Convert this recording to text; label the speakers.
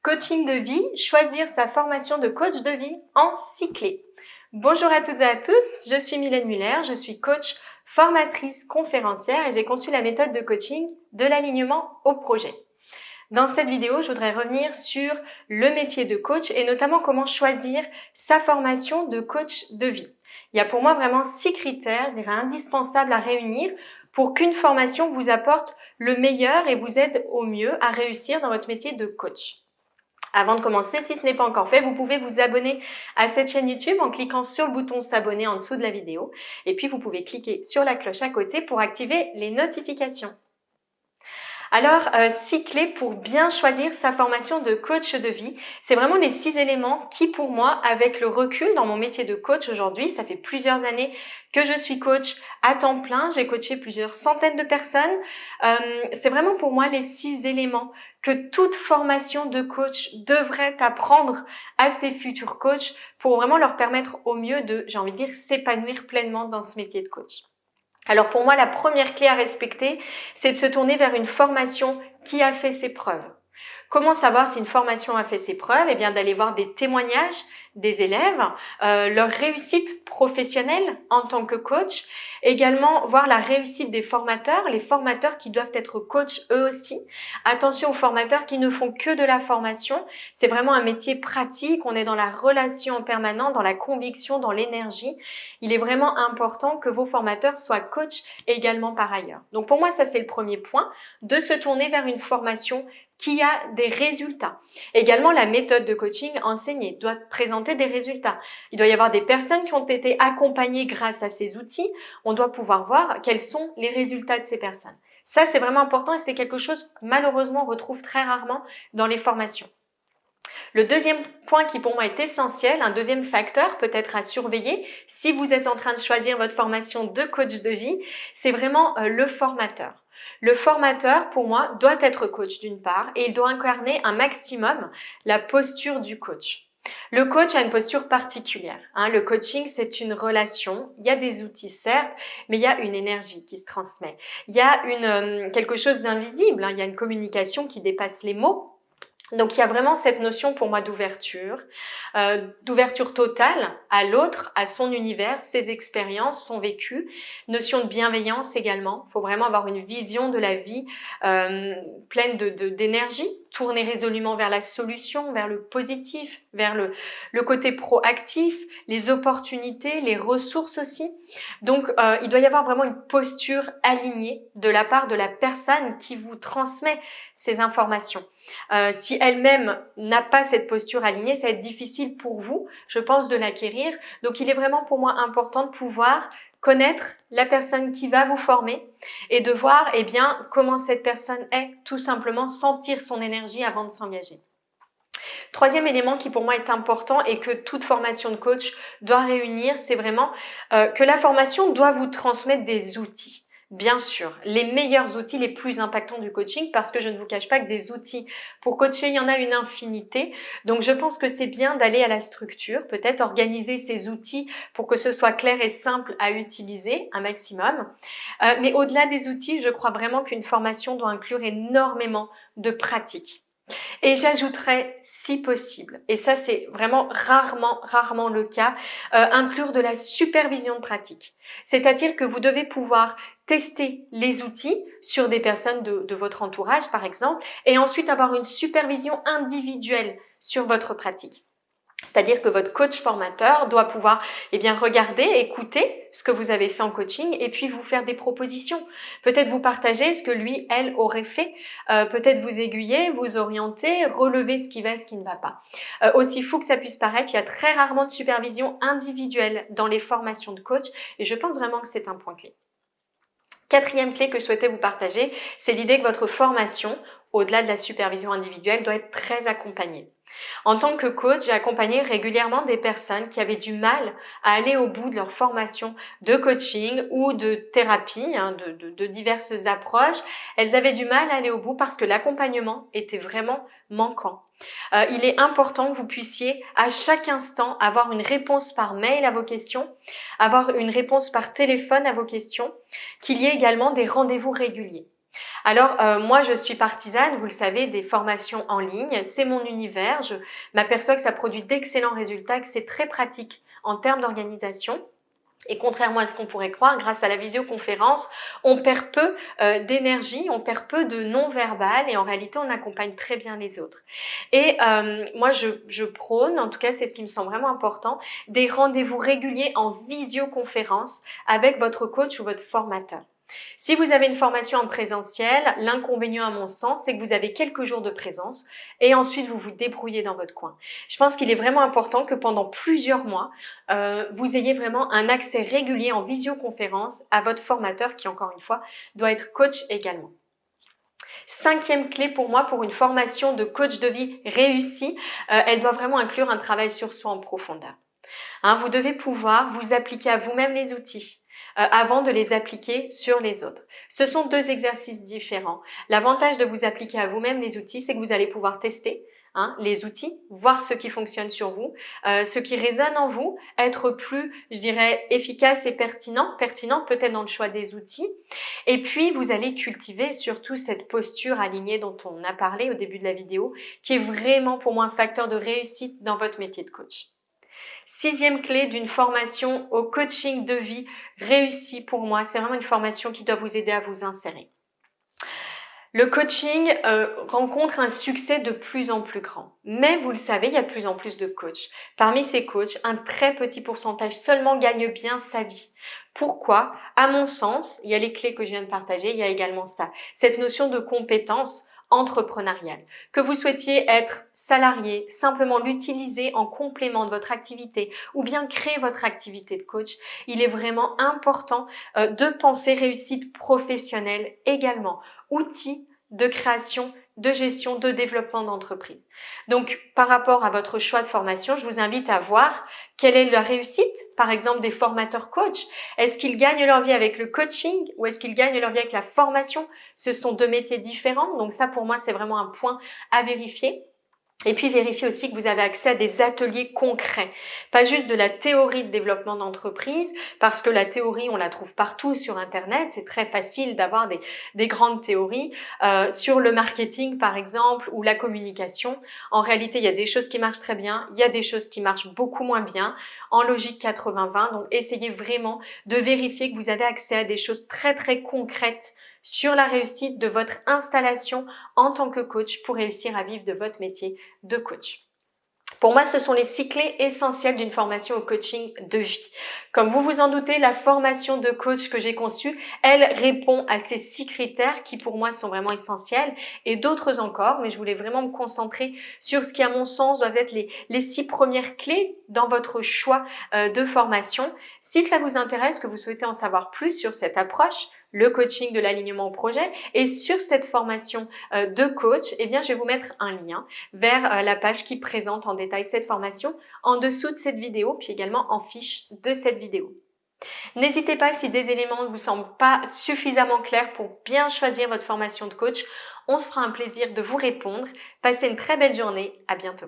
Speaker 1: Coaching de vie, choisir sa formation de coach de vie en 6 clés. Bonjour à toutes et à tous, je suis Mylène Muller, je suis coach, formatrice, conférencière et j'ai conçu la méthode de coaching de l'alignement au projet. Dans cette vidéo, je voudrais revenir sur le métier de coach et notamment comment choisir sa formation de coach de vie. Il y a pour moi vraiment 6 critères, je dirais indispensables à réunir pour qu'une formation vous apporte le meilleur et vous aide au mieux à réussir dans votre métier de coach. Avant de commencer, si ce n'est pas encore fait, vous pouvez vous abonner à cette chaîne YouTube en cliquant sur le bouton s'abonner en dessous de la vidéo. Et puis, vous pouvez cliquer sur la cloche à côté pour activer les notifications. Alors, 6 clés pour bien choisir sa formation de coach de vie. C'est vraiment les 6 éléments qui, pour moi, avec le recul dans mon métier de coach aujourd'hui, ça fait plusieurs années que je suis coach à temps plein. J'ai coaché plusieurs centaines de personnes. C'est vraiment pour moi les 6 éléments que toute formation de coach devrait apprendre à ses futurs coachs pour vraiment leur permettre au mieux de, j'ai envie de dire, s'épanouir pleinement dans ce métier de coach. Alors pour moi, la première clé à respecter, c'est de se tourner vers une formation qui a fait ses preuves. Comment savoir si une formation a fait ses preuves? Eh bien, d'aller voir des témoignages des élèves, leur réussite professionnelle en tant que coach, également voir la réussite des formateurs, les formateurs qui doivent être coachs eux aussi. Attention aux formateurs qui ne font que de la formation, c'est vraiment un métier pratique, on est dans la relation en permanence, dans la conviction, dans l'énergie. Il est vraiment important que vos formateurs soient coachs également par ailleurs. Donc pour moi, ça c'est le premier point, de se tourner vers une formation qui a des résultats. Également, la méthode de coaching enseignée doit présenter des résultats. Il doit y avoir des personnes qui ont été accompagnées grâce à ces outils. On doit pouvoir voir quels sont les résultats de ces personnes. Ça, c'est vraiment important et c'est quelque chose que malheureusement on retrouve très rarement dans les formations. Le deuxième point qui pour moi est essentiel, un deuxième facteur peut-être à surveiller si vous êtes en train de choisir votre formation de coach de vie, c'est vraiment le formateur. Le formateur, pour moi, doit être coach d'une part et il doit incarner un maximum la posture du coach. Le coach a une posture particulière. Le coaching, c'est une relation. Il y a des outils, certes, mais il y a une énergie qui se transmet. Il y a quelque chose d'invisible. Il y a une communication qui dépasse les mots. Donc, il y a vraiment cette notion pour moi d'ouverture totale à l'autre, à son univers, ses expériences, son vécu. Notion de bienveillance également. Il faut vraiment avoir une vision de la vie pleine d'énergie, tourner résolument vers la solution, vers le positif, vers le côté proactif, les opportunités, les ressources aussi. Donc, il doit y avoir vraiment une posture alignée de la part de la personne qui vous transmet ces informations. Si elle-même n'a pas cette posture alignée, ça va être difficile pour vous, je pense, de l'acquérir. Donc, il est vraiment pour moi important de pouvoir connaître la personne qui va vous former et de voir bien comment cette personne est, tout simplement sentir son énergie avant de s'engager. Troisième élément qui pour moi est important et que toute formation de coach doit réunir, c'est vraiment que la formation doit vous transmettre des outils. Bien sûr, les meilleurs outils, les plus impactants du coaching, parce que je ne vous cache pas que des outils pour coacher, il y en a une infinité. Donc, je pense que c'est bien d'aller à la structure, peut-être organiser ces outils pour que ce soit clair et simple à utiliser un maximum. Mais au-delà des outils, je crois vraiment qu'une formation doit inclure énormément de pratiques. Et j'ajouterais, si possible, et ça c'est vraiment rarement le cas, inclure de la supervision de pratique. C'est-à-dire que vous devez pouvoir tester les outils sur des personnes de votre entourage par exemple, et ensuite avoir une supervision individuelle sur votre pratique. C'est-à-dire que votre coach formateur doit pouvoir regarder, écouter ce que vous avez fait en coaching et puis vous faire des propositions. Peut-être vous partager ce que lui, elle aurait fait. Peut-être vous aiguiller, vous orienter, relever ce qui va, ce qui ne va pas. Aussi fou que ça puisse paraître, il y a très rarement de supervision individuelle dans les formations de coach et je pense vraiment que c'est un point clé. Quatrième clé que je souhaitais vous partager, c'est l'idée que votre formation, au-delà de la supervision individuelle, doit être très accompagnée. En tant que coach, j'ai accompagné régulièrement des personnes qui avaient du mal à aller au bout de leur formation de coaching ou de thérapie, de diverses approches. Elles avaient du mal à aller au bout parce que l'accompagnement était vraiment manquant. Il est important que vous puissiez à chaque instant avoir une réponse par mail à vos questions, avoir une réponse par téléphone à vos questions, qu'il y ait également des rendez-vous réguliers. Alors, moi, je suis partisane, vous le savez, des formations en ligne. C'est mon univers. Je m'aperçois que ça produit d'excellents résultats, que c'est très pratique en termes d'organisation. Et contrairement à ce qu'on pourrait croire, grâce à la visioconférence, on perd peu d'énergie, on perd peu de non-verbal et en réalité, on accompagne très bien les autres. Et moi, je prône, en tout cas, c'est ce qui me semble vraiment important, des rendez-vous réguliers en visioconférence avec votre coach ou votre formateur. Si vous avez une formation en présentiel, l'inconvénient à mon sens, c'est que vous avez quelques jours de présence et ensuite vous vous débrouillez dans votre coin. Je pense qu'il est vraiment important que pendant plusieurs mois, vous ayez vraiment un accès régulier en visioconférence à votre formateur qui, encore une fois, doit être coach également. Cinquième clé pour moi pour une formation de coach de vie réussie, elle doit vraiment inclure un travail sur soi en profondeur. Vous devez pouvoir vous appliquer à vous-même les outils avant de les appliquer sur les autres. Ce sont deux exercices différents. L'avantage de vous appliquer à vous-même les outils, c'est que vous allez pouvoir tester les outils, voir ce qui fonctionne sur vous, ce qui résonne en vous, être plus, je dirais, efficace et pertinent peut-être dans le choix des outils. Et puis, vous allez cultiver surtout cette posture alignée dont on a parlé au début de la vidéo, qui est vraiment pour moi un facteur de réussite dans votre métier de coach. Sixième clé d'une formation au coaching de vie réussie pour moi, c'est vraiment une formation qui doit vous aider à vous insérer. Le coaching rencontre un succès de plus en plus grand. Mais vous le savez, il y a de plus en plus de coachs. Parmi ces coachs, un très petit pourcentage seulement gagne bien sa vie. Pourquoi? À mon sens, il y a les clés que je viens de partager, il y a également ça. Cette notion de compétence entrepreneuriale. Que vous souhaitiez être salarié, simplement l'utiliser en complément de votre activité ou bien créer votre activité de coach, il est vraiment important de penser réussite professionnelle également. Outils de création, de gestion, de développement d'entreprise. Donc, par rapport à votre choix de formation, je vous invite à voir quelle est la réussite, par exemple, des formateurs coach. Est-ce qu'ils gagnent leur vie avec le coaching ou est-ce qu'ils gagnent leur vie avec la formation? Ce sont deux métiers différents. Donc ça, pour moi, c'est vraiment un point à vérifier. Et puis, vérifiez aussi que vous avez accès à des ateliers concrets, pas juste de la théorie de développement d'entreprise, parce que la théorie, on la trouve partout sur Internet, c'est très facile d'avoir des grandes théories. Sur le marketing, par exemple, ou la communication, en réalité, il y a des choses qui marchent très bien, il y a des choses qui marchent beaucoup moins bien, en logique 80-20, donc essayez vraiment de vérifier que vous avez accès à des choses très très concrètes sur la réussite de votre installation en tant que coach pour réussir à vivre de votre métier de coach. Pour moi, ce sont les 6 clés essentielles d'une formation au coaching de vie. Comme vous vous en doutez, la formation de coach que j'ai conçue, elle répond à ces 6 critères qui pour moi sont vraiment essentiels et d'autres encore, mais je voulais vraiment me concentrer sur ce qui à mon sens doivent être les 6 premières clés dans votre choix de formation. Si cela vous intéresse, que vous souhaitez en savoir plus sur cette approche, le coaching de l'alignement au projet et sur cette formation de coach, eh bien, je vais vous mettre un lien vers la page qui présente en détail cette formation en dessous de cette vidéo, puis également en fiche de cette vidéo. N'hésitez pas si des éléments ne vous semblent pas suffisamment clairs pour bien choisir votre formation de coach. On se fera un plaisir de vous répondre. Passez une très belle journée. À bientôt.